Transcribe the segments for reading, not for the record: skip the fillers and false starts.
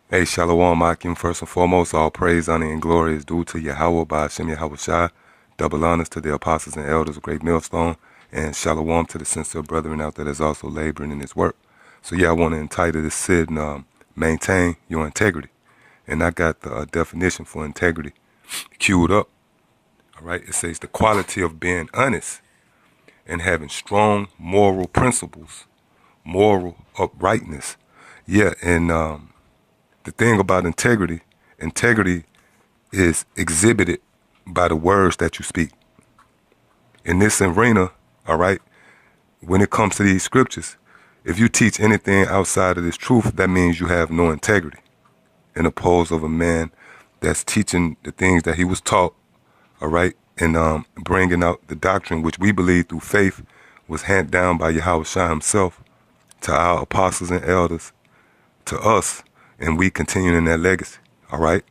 Hey, Shalom Akim. First and foremost, all praise, honor, and glory is due to Yahweh by Hashem Yahweh Shai. Double honors to the apostles and elders of Great Millstone. And Shalom to the sincere brethren out there that's also laboring in this work. So yeah, I want to entitle this sitting, Maintain Your Integrity. And I got the definition for integrity queued up. All right, it says the quality of being honest and having strong moral principles, moral uprightness. Yeah, and the thing about integrity is exhibited by the words that you speak. In this arena, all right, when it comes to these scriptures, if you teach anything outside of this truth, that means you have no integrity. In opposed of a man that's teaching the things that he was taught, all right, and bringing out the doctrine which we believe through faith was handed down by Yahweh Shai himself to our apostles and elders, to us, and we continue in that legacy, all right?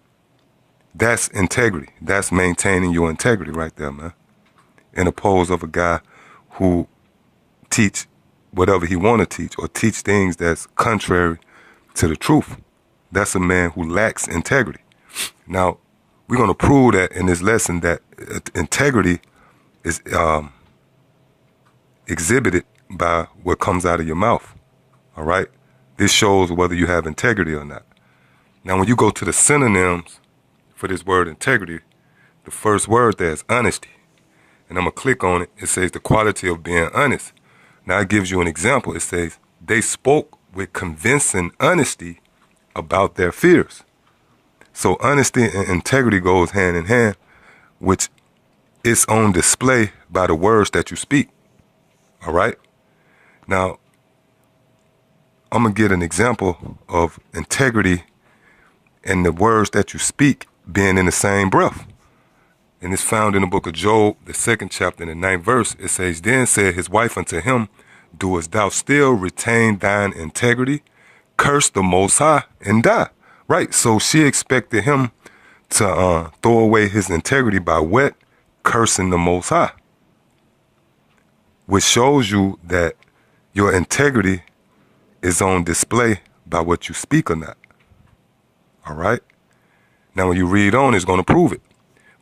That's integrity. That's maintaining your integrity right there, man. In opposed of a guy who teach whatever he want to teach or teach things that's contrary to the truth. That's a man who lacks integrity. Now, we're going to prove that in this lesson that integrity is exhibited by what comes out of your mouth, all right? This shows whether you have integrity or not. Now, when you go to the synonyms for this word integrity, the first word there is honesty. And I'm going to click on it. It says the quality of being honest. Now, it gives you an example. It says they spoke with convincing honesty about their fears. So honesty and integrity goes hand in hand, which is on display by the words that you speak. All right? Now, I'm going to get an example of integrity and the words that you speak being in the same breath. And it's found in the book of Job, the 2nd chapter, in the 9th verse. It says, Then said his wife unto him, Doest thou still retain thine integrity? Curse the Most High and die. Right, so she expected him to throw away his integrity by what? Cursing the Most High. Which shows you that your integrity is on display by what you speak or not. All right? Now, when you read on, it's going to prove it.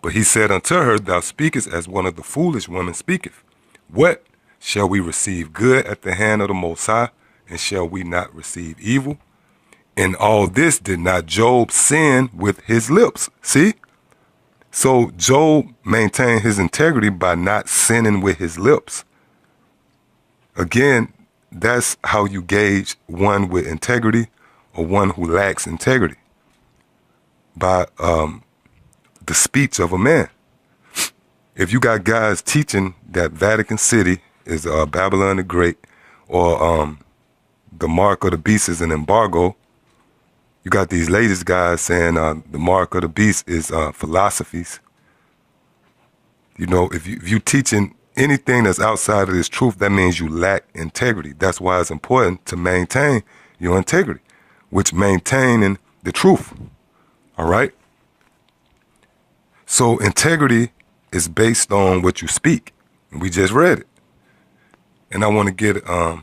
But he said unto her, Thou speakest as one of the foolish women speaketh. What? Shall we receive good at the hand of the Most High, and shall we not receive evil? In all this did not Job sin with his lips. See? So Job maintained his integrity by not sinning with his lips. Again, that's how you gauge one with integrity or one who lacks integrity. By the speech of a man. If you got guys teaching that Vatican City is Babylon the Great, or the mark of the beast is an embargo, you got these latest guys saying the mark of the beast is philosophies. You know, if you teaching anything that's outside of this truth, that means you lack integrity. That's why it's important to maintain your integrity, which maintaining the truth. All right? So integrity is based on what you speak. We just read it. And I want to get a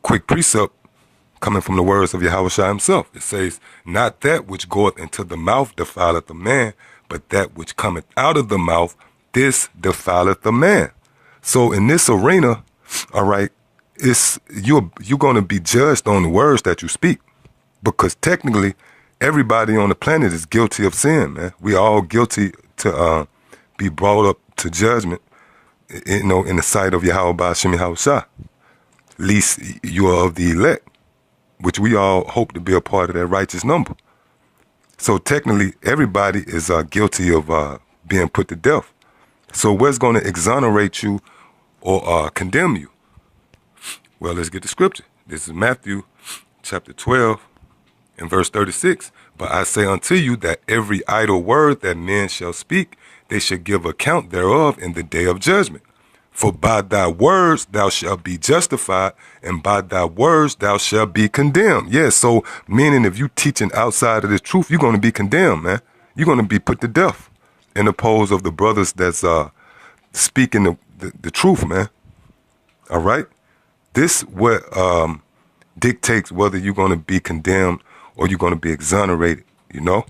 quick precept coming from the words of Yahweh Shai himself. It says, Not that which goeth into the mouth defileth a man, but that which cometh out of the mouth, this defileth a man. So in this arena, all right, you're going to be judged on the words that you speak, because technically everybody on the planet is guilty of sin, man. We are all guilty to be brought up to judgment, you know, in the sight of Yahweh Ba'ashem Yahweh Shai. Least you are of the elect, which we all hope to be a part of that righteous number. So technically everybody is guilty of being put to death. So what's going to exonerate you or condemn you? Well, let's get the scripture. This is Matthew chapter 12 and verse 36. But I say unto you that every idle word that men shall speak, they shall give account thereof in the day of judgment. For by thy words thou shalt be justified, and by thy words thou shalt be condemned. Yeah, so meaning if you teaching outside of the truth, you're going to be condemned, man. You're going to be put to death in opposed of the brothers that's speaking the truth, man. All right? This what dictates whether you're going to be condemned or you're going to be exonerated, you know?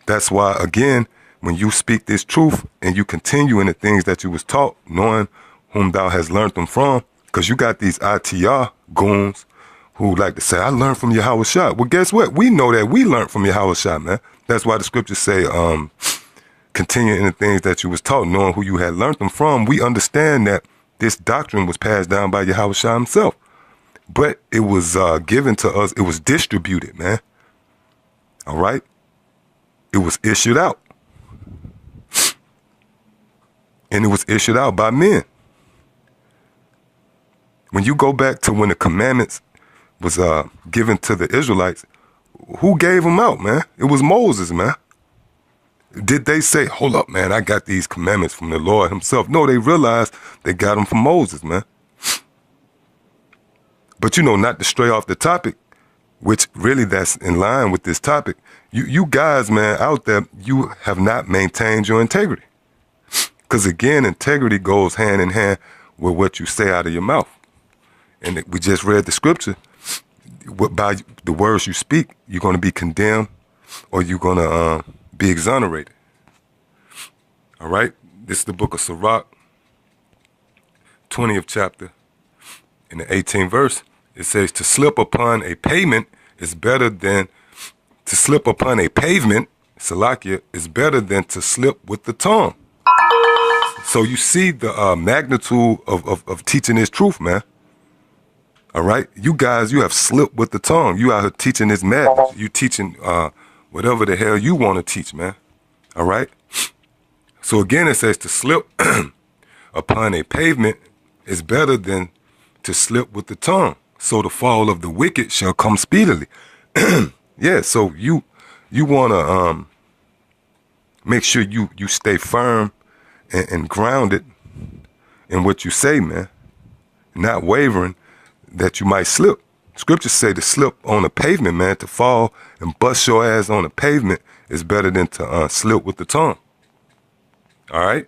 That's why, again, when you speak this truth and you continue in the things that you was taught, knowing whom thou hast learned them from, because you got these ITR goons who like to say, I learned from Yahweh Shah. Well, guess what? We know that we learned from Yahweh Shah, man. That's why the scriptures say, continue in the things that you was taught, knowing who you had learned them from. We understand that this doctrine was passed down by Yahweh Shah himself. But it was given to us. It was distributed, man. All right? It was issued out. And it was issued out by men. When you go back to when the commandments was given to the Israelites, who gave them out, man? It was Moses, man. Did they say, hold up, man, I got these commandments from the Lord himself? No, they realized they got them from Moses, man. But, you know, not to stray off the topic, which really that's in line with this topic, you guys, man, out there, you have not maintained your integrity. Because, again, integrity goes hand in hand with what you say out of your mouth. And we just read the scripture. By the words you speak, you're going to be condemned or you're going to be exonerated. All right? This is the book of Sirach, 20th chapter, in the 18th verse. It says, to slip upon a pavement is better than to slip upon a pavement, Salakia, is better than to slip with the tongue. So you see the magnitude of teaching this truth, man. All right? You guys, you have slipped with the tongue. You out here teaching this madness. You teaching whatever the hell you want to teach, man. All right? So again, it says to slip upon a pavement is better than to slip with the tongue. So the fall of the wicked shall come speedily. Yeah, so you want to make sure you stay firm and grounded in what you say, man. Not wavering that you might slip. Scriptures say to slip on a pavement, man, to fall and bust your ass on the pavement is better than to slip with the tongue. All right?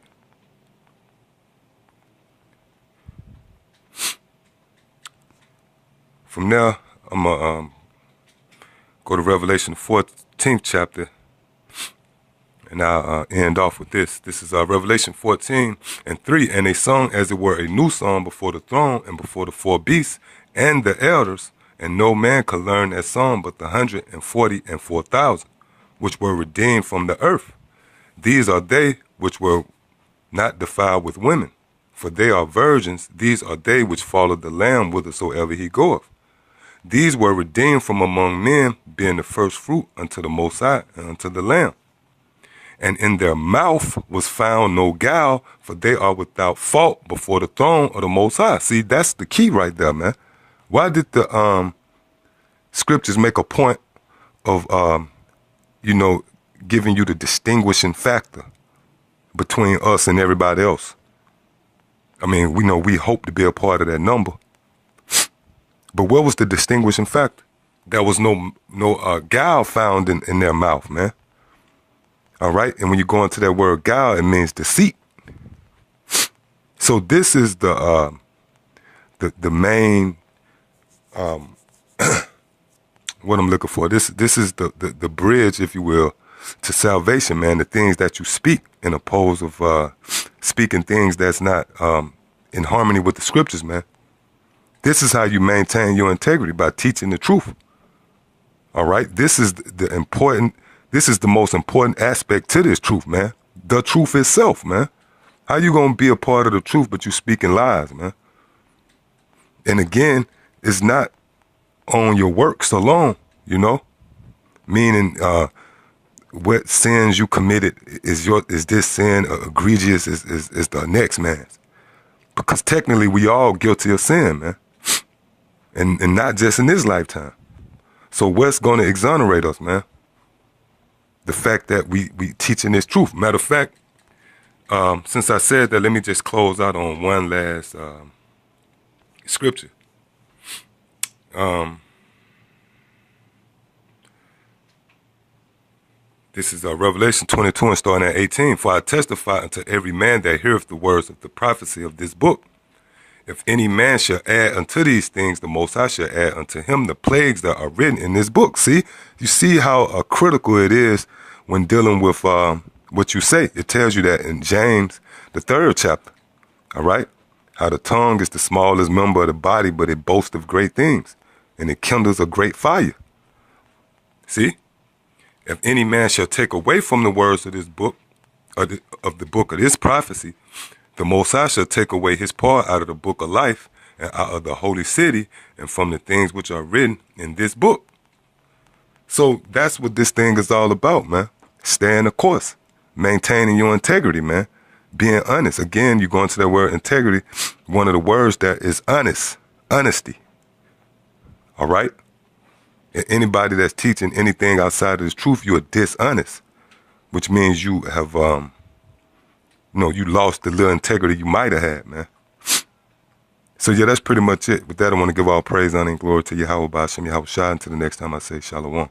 From there, I'm going to go to Revelation 14th chapter, and I'll end off with this. This is Revelation 14:3. And they sung as it were a new song before the throne and before the four beasts and the elders, and no man could learn that song but the 144,000, which were redeemed from the earth. These are they which were not defiled with women, for they are virgins. These are they which follow the Lamb whithersoever he goeth. These were redeemed from among men, being the first fruit unto the Most High and unto the Lamb. And in their mouth was found no guile, for they are without fault before the throne of the Most High. See, that's the key right there, man. Why did the scriptures make a point of, giving you the distinguishing factor between us and everybody else? I mean, we know we hope to be a part of that number. But what was the distinguishing factor? There was no guile found in their mouth, man. All right? And when you go into that word guile, it means deceit. So this is the main, what I'm looking for. This is the bridge, if you will, to salvation, man. The things that you speak in opposed of speaking things that's not in harmony with the scriptures, man. This is how you maintain your integrity, by teaching the truth. All right? This is the most important aspect to this truth, man. The truth itself, man. How you going to be a part of the truth, but you speaking lies, man? And again, it's not on your works alone, you know? Meaning, what sins you committed, is this sin egregious is the next man's? Because technically we all guilty of sin, man. And not just in this lifetime. So what's going to exonerate us, man? The fact that we teaching this truth. Matter of fact, since I said that, let me just close out on one last scripture. This is Revelation 22 and starting at 18. For I testify unto every man that heareth the words of the prophecy of this book. If any man shall add unto these things, the Most High shall add unto him the plagues that are written in this book. See, you see how critical it is when dealing with what you say. It tells you that in James, the 3rd chapter, all right, how the tongue is the smallest member of the body, but it boasts of great things, and it kindles a great fire. See, if any man shall take away from the words of this book, of the book of this prophecy, the Most High shall take away his part out of the book of life and out of the holy city and from the things which are written in this book. So that's what this thing is all about, man. Staying the course, maintaining your integrity, man. Being honest. Again, you go into that word integrity. One of the words that is honest, honesty. All right? And anybody that's teaching anything outside of the truth, you are dishonest, which means you have, you lost the little integrity you might have had, man. So yeah, that's pretty much it. With that, I want to give all praise, honor, and glory to Yahweh Ba'ashem Yahweh Shai. Until the next time I say Shalom.